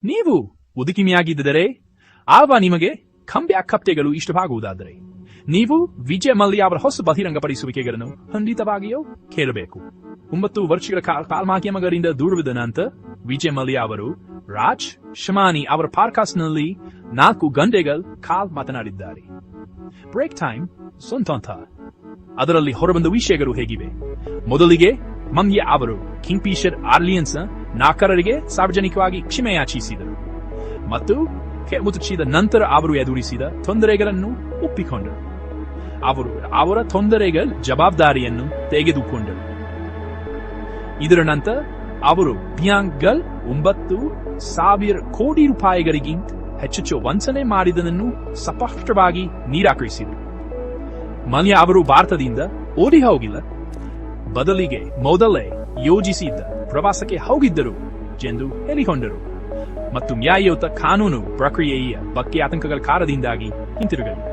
ನೀವು ಉದುಕಿಮಿಯಾಗಿದ್ದರೆ ಆವ ನಿಮಗೆ ಕಂಬ್ಯಾಕ್ ಕಪ್ಟೆಗಳು ಇಷ್ಟವಾಗುವುದಾದರೆ ನೀವು ವಿಜಯ್ ಮಲ್ಯ ಅವರ ಹೊಸ ಬಹಿರಂಗಪಡಿಸುವಿಕೆಗಳನ್ನು ಖಂಡಿತವಾಗಿಯೂ ಕೇಳಬೇಕು. 9 ವರ್ಷಗಳ ಕಾಲ್ಮಾಧ್ಯಮಗಳಿಂದ ದೂರವಿದ ನಂತರ ವಿಜಯ್ ಮಲ್ಯ ಅವರು ರಾಜ್ ಶಮಾನಿ ಅವರ ಪಾಡ್ಕಾಸ್ಟ್ನಲ್ಲಿ 4 ಗಂಟೆಗಳ ಕಾಲ್ ಮಾತನಾಡಿದ್ದಾರೆ. ಬ್ರೇಕ್ ಟೈಮ್ ಸ್ವಂತ ಅದರಲ್ಲಿ ಹೊರಬಂದ ವಿಷಯಗಳು ಹೇಗಿವೆ. ಮೊದಲಿಗೆ ಮಲ್ಯ ಅವರು ಕಿಂಗ್ಫಿಶರ್ ಆರ್ಲಿಯನ್ಸ್ ನಾಕರರಿಗೆ ಸಾರ್ವಜನಿಕವಾಗಿ ಕ್ಷಮೆಯಾಚಿಸಿದರು ಮತ್ತು ಮುಚ್ಚಿದ ನಂತರ ಅವರು ಎದುರಿಸಿದ ತೊಂದರೆಗಳನ್ನು ಒಪ್ಪಿಕೊಂಡರು. ಅವರು ಅವರ ತೊಂದರೆಗಳ ಜವಾಬ್ದಾರಿಯನ್ನು ತೆಗೆದುಕೊಂಡರು. ಇದರ ನಂತರ ಅವರು ಬ್ಯಾಂಕ್ಗಳು 9,000 ಕೋಟಿ ರೂಪಾಯಿಗಳಿಗಿಂತ ಹೆಚ್ಚು ವಂಚನೆ ಮಾಡಿದ್ದನ್ನು ಸ್ಪಷ್ಟವಾಗಿ ನಿರಾಕರಿಸಿದರು. ಮಲ್ಯ ಅವರು ಭಾರತದಿಂದ ಓಡಿ ಹೋಗಿಲ್ಲ, ಬದಲಿಗೆ ಮೊದಲೇ ಯೋಜಿಸಿದ್ದ ಪ್ರವಾಸಕ್ಕೆ ಹೋಗಿದ್ದರು ಎಂದು ಹೇಳಿಕೊಂಡರು ಮತ್ತು ನ್ಯಾಯಯುತ ಕಾನೂನು ಪ್ರಕ್ರಿಯೆಯ ಬಗ್ಗೆ ಆತಂಕಗಳ ಕಾರಣದಿಂದಾಗಿ ಹಿಂತಿರುಗಲಿ.